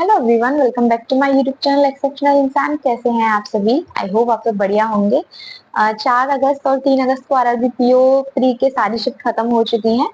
Hello everyone, welcome back to my YouTube channel exceptional Insaan. कैसे हैं आप सभी? आई होप आप सब बढ़िया होंगे। 4 अगस्त और 3 अगस्त को आरआरबी पीओ प्री के सारी शिफ्ट खत्म हो चुकी हैं,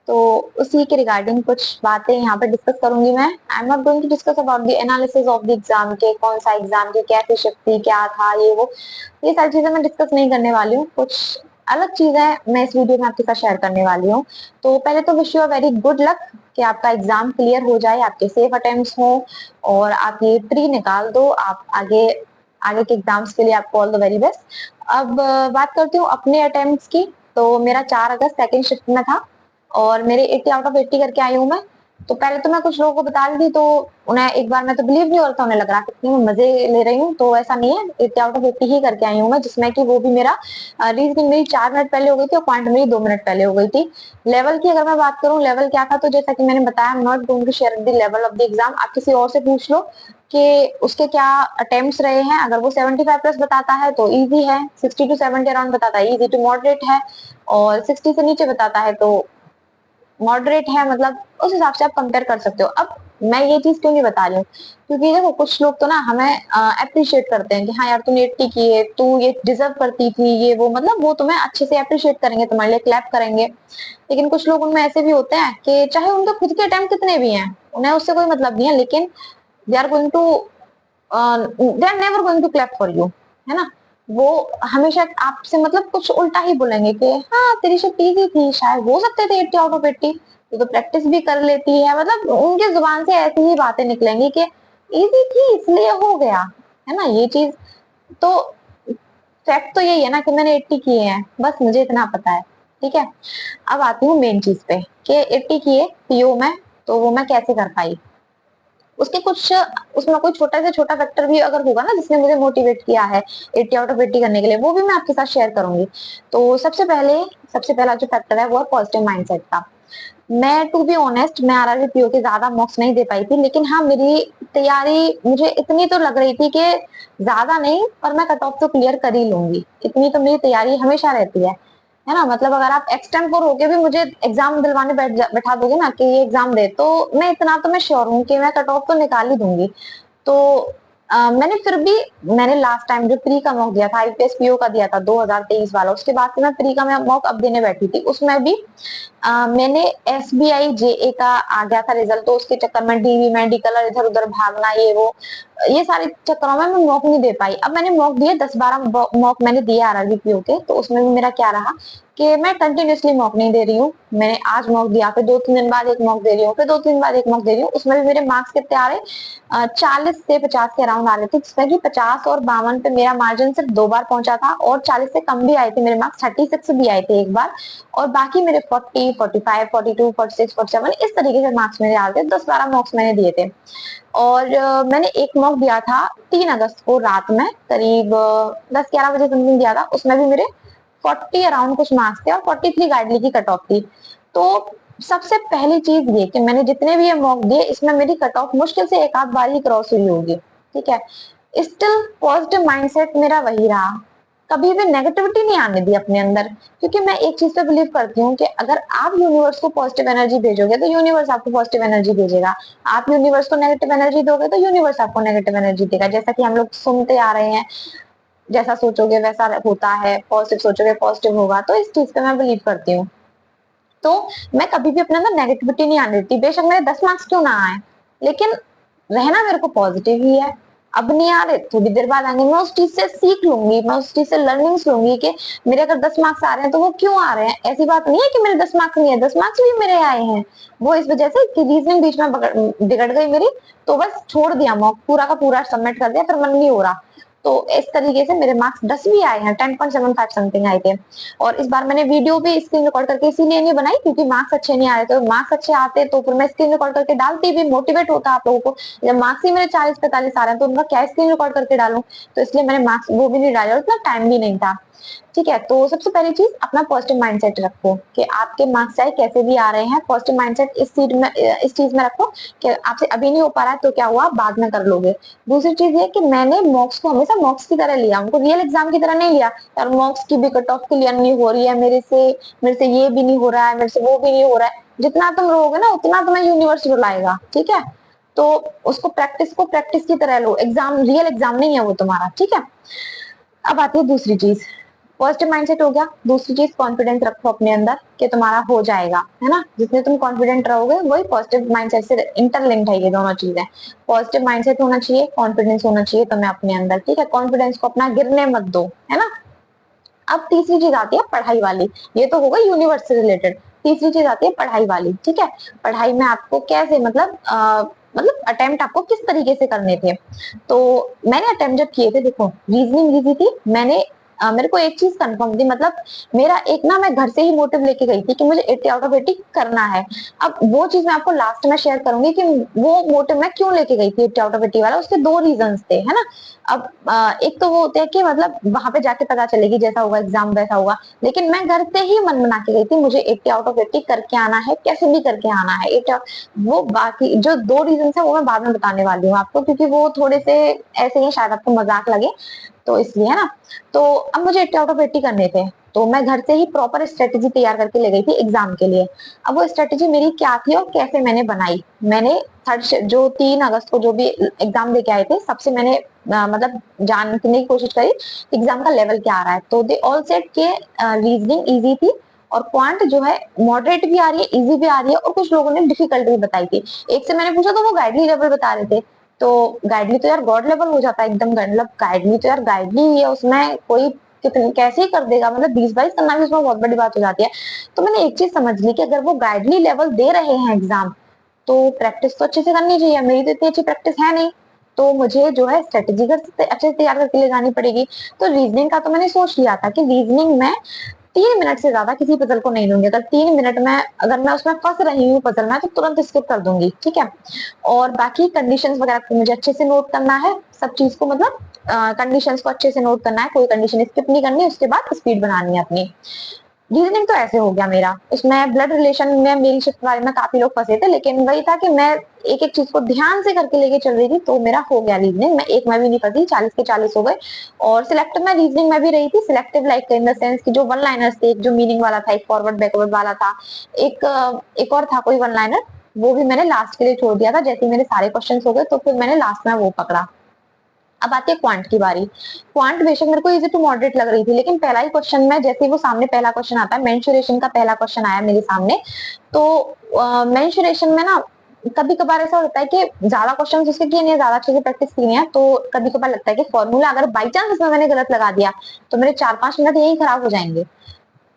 तो उसी के रिगार्डिंग कुछ बातें यहाँ पे डिस्कस करूंगी मैं। I am not going to discuss about the analysis of the exam के कौन सा एग्जाम के कैसी शिफ्ट थी, क्या था, ये सारी चीजें मैं डिस्कस नहीं करने वाली हूँ। कुछ अलग चीजें मैं इस वीडियो में आपके साथ शेयर करने वाली हूँ। तो पहले तो wish you a very good luck कि आपका एग्जाम क्लियर हो जाए, आपके सेफ अटेम्प्ट्स हो और आप ये प्री निकाल दो। आप आगे आगे के एग्जाम्स के लिए आपको ऑल द वेरी बेस्ट। अब बात करती हूँ अपने अटेम्प्ट्स की। तो मेरा 4 अगस्त सेकंड शिफ्ट में था और मेरे 80 आउट ऑफ 80 करके आई हूँ मैं। तो पहले तो मैं कुछ लोगों को बता रही थी, तो उन्हें एक बार में तो बिलीव नहीं हो रहा था, उन्हें लग रहा था कि मैं मजे ले रही हूँ। तो ऐसा नहीं है, 80 आउट ऑफ 80 ही करके आई हूँ मैं, जिसमें कि वो भी मेरा रीजनिंग मेरी 4 मिनट पहले हो गई थी और पॉइंट मेरी 2 मिनट पहले हो गई थी। लेवल की अगर मैं बात करूँ, लेवल क्या था, तो जैसा कि मैंने बताया, I am not going to share the level of the exam. आप किसी और से पूछ लो कि उसके क्या अटेम्प्ट्स रहे हैं। अगर वो 75 प्लस बताता है तो इजी है, 60 टू 70 अराउंड बताता है इजी टू मॉडरेट है, और 60 से नीचे बताता है तो मॉडरेट है। मतलब उस हिसाब से आप कंपेयर कर सकते हो। अब मैं ये चीज क्यों नहीं बता रही हूँ, क्योंकि देखो कुछ लोग तो ना हमें अप्रिशिएट करते हैं कि हाँ यार तूने 80 की है, तू ये डिजर्व करती थी, ये वो, मतलब वो तुम्हें अच्छे से अप्रिशिएट करेंगे, तुम्हारे लिए क्लैप करेंगे। लेकिन कुछ लोग उनमें ऐसे भी होते हैं कि चाहे उनके खुद के अटेम्प्ट कितने भी हैं, उन्हें उससे कोई मतलब नहीं है, लेकिन they are going to they are never going to clap for you, है ना। वो हमेशा आपसे मतलब कुछ उल्टा ही बोलेंगे कि हाँ तेरी शिफ्ट इजी थी, शायद हो सकते थे 80 आउट ऑफ 80, तो प्रैक्टिस भी कर लेती है। मतलब उनकी जुबान से ऐसी ही बातें निकलेंगी कि इजी थी इसलिए हो गया, है ना ये चीज। तो फैक्ट तो यही है ना कि मैंने 80 किए हैं, बस मुझे इतना पता है। ठीक है, अब आती हूँ मेन चीज पे कि 80 किए पीओ में, तो वो मैं कैसे कर पाई। उसके कुछ उसमें कोई छोटा से छोटा फैक्टर भी अगर होगा ना जिसने मुझे मोटिवेट किया है 80 आउट ऑफ 80 करने के लिए, वो भी मैं आपके साथ शेयर करूंगी। तो सबसे पहला जो फैक्टर है वो है पॉजिटिव माइंडसेट का। मैं टू बी ऑनेस्ट, मैं आरआरबी पीओ के ज्यादा मॉक्स नहीं दे पाई थी, लेकिन हाँ मेरी तैयारी मुझे इतनी तो लग रही थी कि ज्यादा नहीं पर मैं कट ऑफ तो क्लियर कर ही लूंगी, इतनी तो मेरी तैयारी हमेशा रहती है ना। मतलब अगर आप एक्सटेम्पोर होके भी मुझे एग्जाम दिलवाने बैठा दोगे ना कि ये एग्जाम दे, तो मैं इतना तो मैं श्योर हूँ कि मैं कट ऑफ तो निकाल ही दूंगी। तो मैंने फिर भी मैंने लास्ट टाइम जो प्री का मॉक दिया था, आईपीएस पीओ का दिया था 2023 वाला, उसके बाद से मैं प्री का मॉक अब देने बैठी थी। उसमें भी मैंने एसबीआई जेए का आ गया था रिजल्ट, तो उसके चक्कर में डीवी मेडिकल और इधर उधर भागना, ये सारे चक्करों में मैं मॉक नहीं दे पाई। अब मैंने मॉक दिए 10-12 मॉक मैंने दिए आरआरबी पीओ के, तो उसमें भी मेरा क्या रहा कि मैं कंटिन्यूअसली मॉक नहीं दे रही हूँ। मैंने आज मॉक दिया, फिर 2-3 दिन बाद एक मॉक दे रही हूँ, फिर 2-3 दिन बाद एक मॉक दे रही हूँ। उसमें भी मेरे मार्क्स कितने आ रहे, 40 से 50 के अराउंड आ रहे थे, जिसमें कि 50 और 52 पे मेरा मार्जिन सिर्फ 2 बार पहुंचा था, और 40 से कम भी आए थे मेरे मार्क्स, 36 भी आए थे एक बार, और बाकी मेरे 40, 45, 42, 46, 47 इस तरीके से मार्क्स मेरे आ रहे थे। 10-12 मार्क्स मैंने दिए थे। और मैंने एक मॉक दिया था 3 अगस्त को रात में करीब 10-11 बजे समथिंग दिया था, उसमें भी मेरे 40 अराउंड कुछ मार्क्स थे और 43 गाइडली की कट ऑफ थी। तो सबसे पहली चीज ये कि मैंने जितने भी ये मॉक दिए, इसमें मेरी कट ऑफ मुश्किल से एक आध बार ही क्रॉस हुई होगी। ठीक है, स्टिल पॉजिटिव माइंडसेट मेरा वही रहा, कभी भी नेगेटिविटी नहीं आने दी अपने अंदर। क्योंकि मैं एक चीज पे बिलीव करती हूँ कि अगर आप यूनिवर्स को पॉजिटिव एनर्जी भेजोगे तो यूनिवर्स आपको पॉजिटिव एनर्जी भेजेगा। आप यूनिवर्स को नेगेटिव एनर्जी दोगे तो यूनिवर्स आपको नेगेटिव एनर्जी देगा। जैसा कि हम लोग सुनते आ रहे हैं, जैसा सोचोगे वैसा होता है, पॉजिटिव सोचोगे पॉजिटिव होगा, तो इस चीज पे मैं बिलीव करती हूँ। तो मैं कभी भी अपने अंदर नेगेटिविटी नहीं आने देती, बेशक मेरे 10 मार्क्स क्यों ना आए, लेकिन रहना मेरे को पॉजिटिव ही है। अब नहीं आ रहे, थोड़ी देर बाद आएंगे, मैं उस चीज से सीख लूंगी, मैं उस चीज से लर्निंग्स लूंगी कि मेरे अगर 10 मार्क्स आ रहे हैं तो वो क्यों आ रहे हैं। ऐसी बात नहीं है कि मेरे 10 मार्क्स नहीं है, 10 मार्क्स भी मेरे आए हैं, वो इस वजह से कि रीजनिंग बीच में बिगड़ गई मेरी, तो बस छोड़ दिया, मॉक पूरा का पूरा सबमिट कर दिया, फिर मन नहीं हो रहा। तो इस तरीके से मेरे मार्क्स 10 भी आए हैं, 10.75 समथिंग आए थे। और इस बार मैंने वीडियो भी स्क्रीन रिकॉर्ड करके इसीलिए नहीं बनाई क्योंकि मार्क्स अच्छे नहीं आ रहे थे। मार्क्स अच्छे आते तो फिर मैं स्क्रीन रिकॉर्ड करके डालती भी, मोटिवेट होता आप लोगों को। जब मार्क्स ही मेरे 40-45 आ रहे हैं तो उनका क्या स्क्रीन रिकॉर्ड करके डालूं, तो इसलिए मैंने मार्क्स वो भी नहीं डाले और इतना टाइम भी नहीं था। ठीक है, तो सबसे पहली चीज अपना पॉजिटिव माइंडसेट रखो कि आपके मार्क्स चाहे कैसे भी आ रहे हैं, पॉजिटिव माइंडसेट इस चीज में रखो कि आपसे अभी नहीं हो पा रहा है तो क्या हुआ, बाद में कर लोगे। दूसरी चीज ये कि मैंने मॉक्स को हमेशा मॉक्स की तरह लिया, उनको रियल एग्जाम की तरह नहीं लिया। और मॉक्स की भी कट ऑफ क्लियर नहीं हो रही है मेरे से ये भी नहीं हो रहा है, मेरे से वो भी नहीं हो रहा है, जितना तुम रहोगे ना उतना तुम्हें यूनिवर्स रुलाएगा। ठीक है, तो उसको प्रैक्टिस की तरह लो, एग्जाम रियल एग्जाम नहीं है वो तुम्हारा, ठीक है। अब आती है दूसरी चीज, पॉजिटिव माइंडसेट हो गया। दूसरी चीज कॉन्फिडेंस रखो अपने अंदर कि तुम्हारा हो जाएगा, है ना। जितने तुम कॉन्फिडेंट रहोगे वही पॉजिटिव माइंडसेट से इंटरलिंक्ड है, ये दोनों चीजें। पॉजिटिव माइंडसेट होना चाहिए, कॉन्फिडेंस होना चाहिए तुम्हें अपने अंदर, ठीक है। कॉन्फिडेंस को अपना गिरने मत दो, है ना। अब तीसरी चीज आती है पढ़ाई वाली, ये तो होगा यूनिवर्स से रिलेटेड। तीसरी चीज आती है पढ़ाई वाली, ठीक है। पढ़ाई में आपको कैसे, मतलब अटेम्प्ट आपको किस तरीके से करने थे। तो मैंने अटेम्प्ट जब किए थे, देखो रीजनिंग इजी थी। मेरे को एक चीज कंफर्म थी, मतलब मेरा एक ना, मैं घर से ही मोटिव लेके गई थी कि मुझे 80 आउट ऑफ 80 करना है। अब वो चीज मैं आपको लास्ट में शेयर करूंगी कि वो मोटिव मैं क्यों लेके गई थी 80 आउट ऑफ 80 वाला। उसके दो रीजंस थे, है ना। अब एक तो वो होते हैं कि मतलब वहां पे जाके पता चलेगी जैसा होगा एग्जाम वैसा होगा, लेकिन मैं घर से ही मन बना के गई थी, मुझे 80 आउट ऑफ 80 करके आना है, कैसे भी करके आना है 80। वो बाकी जो दो रीजन है वो मैं बाद में बताने वाली हूँ आपको, क्योंकि वो थोड़े से ऐसे ही शायद आपको मजाक लगे, तो इसलिए, है ना। तो अब मुझे 80 आउट ऑफ 80 करने थे, तो मैं घर से ही प्रॉपर स्ट्रेटेजी तैयार करके ले गई थी एग्जाम के लिए। अब वो स्ट्रेटेजी मेरी क्या थी और कैसे मैंने बनाई, मैंने जो 3 अगस्त को जो भी एग्जाम देके आए थे, सबसे मैंने मतलब जानने की कोशिश करी एग्जाम का लेवल क्या आ रहा है। तो दे ऑल सेड के रीजनिंग इजी थी, और क्वांट जो है मॉडरेट भी आ रही है, इजी भी आ रही है, और कुछ लोगों ने डिफिकल्ट भी बताई थी। एक से मैंने पूछा तो वो गाइडली लेवल बता रहे थे। तो गाइडली तो यार गॉड लेवल हो जाता है एकदम, मतलब गाइडली तो यार गाइडली ही है, उसमें कोई कितने कैसे ही कर देगा, मतलब 20-22 करना भी उसमें बहुत बड़ी बात हो जाती है। तो मैंने एक चीज समझ ली कि अगर वो गाइडली लेवल दे रहे हैं एग्जाम, तो प्रैक्टिस तो अच्छे से करनी चाहिए। मेरी तो इतनी अच्छी प्रैक्टिस है नहीं, तो मुझे जो है स्ट्रेटेजी अच्छे से तैयार करके ले जानी पड़ेगी। तो रीजनिंग का तो मैंने सोच लिया था कि रीजनिंग में 3 मिनट से ज्यादा किसी पजल को नहीं दूंगी। अगर 3 मिनट में अगर मैं उसमें फंस रही हूँ पजल में, तो तुरंत स्किप कर दूंगी, ठीक है। और बाकी कंडीशंस वगैरह को मुझे अच्छे से नोट करना है, सब चीज को, मतलब कंडीशंस को अच्छे से नोट करना है, कोई कंडीशन स्किप नहीं करनी, उसके बाद स्पीड बनानी है अपनी। रीजनिंग तो ऐसे हो गया मेरा। उसमें ब्लड रिलेशन में मेरी शिफ्ट वाले में काफी लोग फंसे थे, लेकिन वही था कि मैं एक एक चीज को ध्यान से करके लेके चल रही थी, तो मेरा हो गया रीजनिंग। मैं एक में भी नहीं फंसी, 40 के 40 हो गए। और सिलेक्टिव में रीजनिंग में भी रही थी, selective like in the sense कि जो वन लाइनर्स थे, एक जो मीनिंग वाला था, एक फॉरवर्ड बैकवर्ड वाला था, एक और था कोई वन लाइनर, वो भी मैंने लास्ट के लिए छोड़ दिया था। जैसे ही मेरे सारे क्वेश्चन हो गए, तो फिर मैंने लास्ट में वो पकड़ा। अब आती है क्वांट की बारी। क्वांट बेशक मेरे को इजी टू मॉडरेट लग रही थी, लेकिन पहला ही क्वेश्चन में जैसे वो सामने पहला क्वेश्चन आता है, मेंसुरेशन का पहला क्वेश्चन आया मेरे सामने। तो मेंसुरेशन में ना कभी कभार ऐसा होता है कि ज्यादा क्वेश्चन उसके किए नहीं, ज्यादा अच्छे से प्रैक्टिस की नहीं है, तो कभी कभार लगता है कि फॉर्मूला अगर बाई चांस इसमें मैंने गलत लगा दिया, तो मेरे 4-5 मिनट यही खराब हो जाएंगे।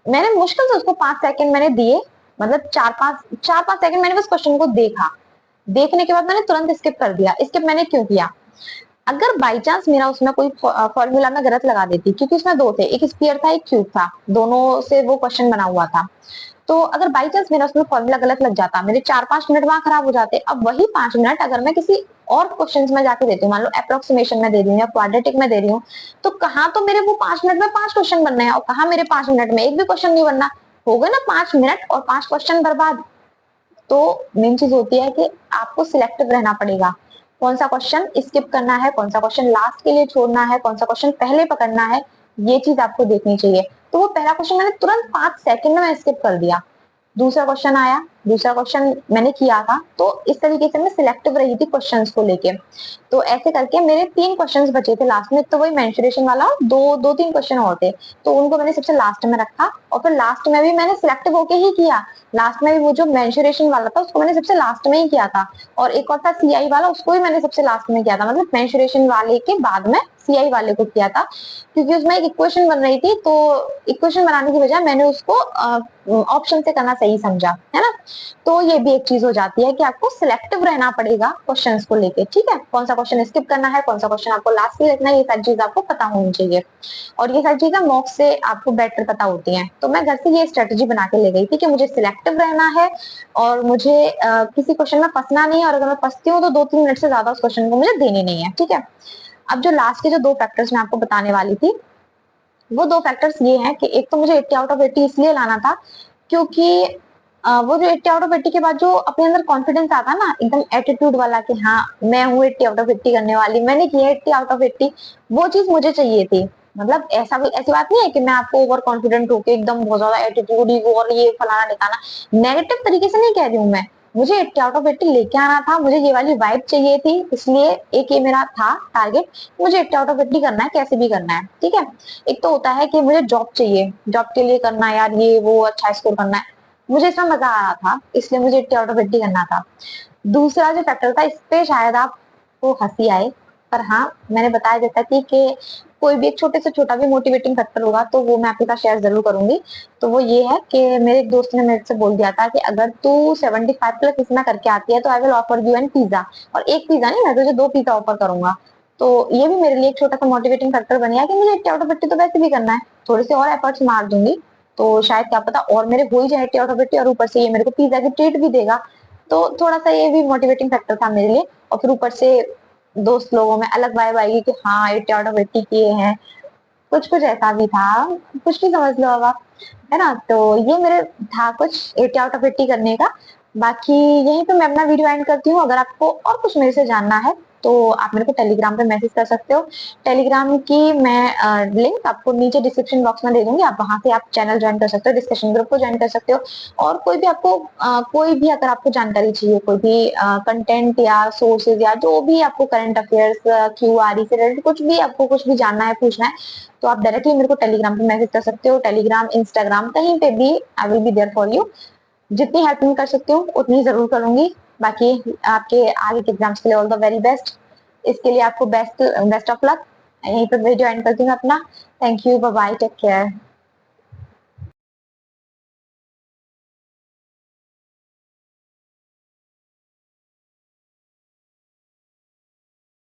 मैंने मुश्किल से उसको 5 सेकंड मैंने दिए, मतलब 4-5 सेकंड मैंने बस क्वेश्चन को देखा। देखने के बाद मैंने तुरंत स्किप कर दिया। स्किप मैंने क्यों किया, अगर बाई चांस मेरा उसमें कोई फॉर्मूला में गलत लगा देती, क्योंकि उसमें दो थे, एक स्फीयर था एक क्यूब था, दोनों से वो क्वेश्चन बना हुआ था। तो अगर बाई चांस मेरा उसमें फॉर्मूला गलत लग जाता, मेरे 4-5 मिनट वहां खराब हो जाते। अब वही 5 मिनट अगर मैं किसी और क्वेश्चन में जाके देती हूँ, मान लो अप्रोक्सीमेशन में दे रही हूँ या क्वाड्रेटिक में दे रही हूँ, तो कहाँ तो मेरे वो 5 मिनट में 5 क्वेश्चन बनने हैं, और कहाँ मेरे 5 मिनट में एक भी क्वेश्चन नहीं बनना। हो गए ना 5 मिनट और 5 क्वेश्चन बर्बाद। तो मेन चीज होती है कि आपको सिलेक्टिव रहना पड़ेगा, कौन सा क्वेश्चन स्किप करना है, कौन सा क्वेश्चन लास्ट के लिए छोड़ना है, कौन सा क्वेश्चन पहले पकड़ना है, ये चीज आपको देखनी चाहिए। तो वो पहला क्वेश्चन मैंने तुरंत 5 सेकंड में स्किप कर दिया। दूसरा क्वेश्चन आया, दूसरा क्वेश्चन मैंने किया था, तो इस तरीके से मैं सिलेक्टिव रही थी क्वेश्चंस को लेके। तो ऐसे करके मेरे 3 क्वेश्चंस बचे थे लास्ट में, तो वही मेंसुरेशन वाला, दो तीन क्वेश्चन और थे, तो उनको मैंने सबसे लास्ट में रखा। और फिर लास्ट में भी मैंने सिलेक्टिव होके ही किया। लास्ट में भी वो जो मेंसुरेशन वाला था उसको मैंने सबसे लास्ट में ही किया था, और एक और था सीआई वाला, उसको भी मैंने सबसे लास्ट में किया था, मतलब मेंसुरेशन वाले के बाद में सीआई वाले को किया था, क्योंकि उसमें एक इक्वेशन बन रही थी, तो इक्वेशन बनाने की बजाय मैंने उसको ऑप्शन से करना सही समझा, है ना। तो ये भी एक चीज हो जाती है कि आपको सिलेक्टिव रहना पड़ेगा क्वेश्चंस को लेके, ठीक है। कौन सा क्वेश्चन स्किप करना है, कौन सा क्वेश्चन आपको लास्ट में रखना है, ये सारी चीज आपको पता होनी चाहिए। और ये सारी चीजें मॉक से आपको बेटर पता होती हैं। तो मैं घर से ये स्ट्रेटेजी बना के ले गई थी कि मुझे सिलेक्टिव रहना है, और मुझे किसी क्वेश्चन में फंसना नहीं है, और अगर मैं फंसती हूँ तो 2-3 मिनट से ज्यादा उस क्वेश्चन को मुझे देनी नहीं है, ठीक है। अब जो लास्ट के जो 2 फैक्टर्स मैं आपको बताने वाली थी, वो 2 फैक्टर्स ये हैं कि एक तो मुझे 80 आउट ऑफ 80 इसलिए लाना था क्योंकि वो जो 80 आउट ऑफ 80 के बाद जो अपने अंदर कॉन्फिडेंस आता है ना, एकदम एटीट्यूड वाला कि हाँ मैं हूँ 80 आउट ऑफ 80 करने वाली, मैंने किया 80 आउट ऑफ 80, वो चीज मुझे चाहिए थी। मतलब ऐसी बात नहीं है कि मैं आपको ओवर कॉन्फिडेंट होके एकदम बहुत ज्यादा एटीट्यूड ईगो और ये फलाना ढिकाना, नेगेटिव तरीके से नहीं कह रही हूँ मैं, मुझे 80 आउट ऑफ 80 लेके आना था, मुझे ये वाली वाइब चाहिए थी, इसलिए एक ये मेरा था टारगेट, मुझे 80 आउट ऑफ 80 करना है, कैसे भी करना है, ठीक है। एक तो होता है कि मुझे जॉब चाहिए, जॉब के लिए करना है यार, ये वो अच्छा स्कोर करना है, मुझे इसमें मजा आ रहा था, इसलिए मुझे 80 आउट ऑफ 80 करना था। दूसरा जो फैक्टर था, इस पे शायद आपको हंसी आए, पर हाँ, मैंने बताया जैसा कि कोई भी एक छोटे से छोटा भी मोटिवेटिंग फैक्टर होगा तो वो मैं आपके साथ शेयर जरूर करूंगी। तो वो ये है कि मेरे एक दोस्त ने मेरे से बोल दिया था कि अगर तू 75 प्लस इतना करके आती है तो I will offer you an pizza, और एक पिज्जा नहीं, मैं तुझे 2 पिज्जा ऑफर करूंगा। तो ये भी मेरे लिए एक छोटा सा मोटिवेटिंग फैक्टर बन गया कि मुझे 80 आउट ऑफ 80 तो वैसे भी करना है, थोड़े से और एफर्ट्स मार दूंगी तो शायद क्या पता और मेरे हो ही जाए 80 आउट ऑफ 80, और ऊपर से ये मेरे को पिज्जा की ट्रीट भी देगा। तो थोड़ा सा ये भी मोटिवेटिंग फैक्टर था मेरे लिए, और फिर ऊपर से दोस्त लोगों में अलग वाइब आएगी कि हाँ 80 आउट ऑफ 80 किए हैं, कुछ कुछ ऐसा भी था, कुछ भी समझ लो अब आप, है ना। तो ये मेरे था कुछ 80 आउट ऑफ 80 करने का। बाकी यहीं पे मैं अपना वीडियो एंड करती हूँ। अगर आपको और कुछ मेरे से जानना है तो आप मेरे को टेलीग्राम पे मैसेज कर सकते हो। टेलीग्राम की मैं लिंक आपको नीचे डिस्क्रिप्शन बॉक्स में दे दूंगी, आप वहां से आप चैनल ज्वाइन कर सकते हो, डिस्कशन ग्रुप को ज्वाइन कर सकते हो। और कोई भी आपको कोई भी अगर आपको जानकारी चाहिए, कोई भी कंटेंट या सोर्सेज या जो भी आपको करंट अफेयर्स क्यूआरई से रिलेटेड कुछ भी आपको कुछ भी जानना है, पूछना है, तो आप डायरेक्टली मेरे को टेलीग्राम पे मैसेज कर सकते हो। टेलीग्राम, इंस्टाग्राम, कहीं पे भी I will be there for you. जितनी हेल्प मैं कर सकती हूँ उतनी जरूर करूंगी। बाकी आपके आगे के एग्जाम्स के लिए ऑल द वेरी बेस्ट। इसके लिए आपको बेस्ट बेस्ट ऑफ लक। यहीं पर वीडियो एंड करती हूँ अपना। Thank you, bye bye, take care.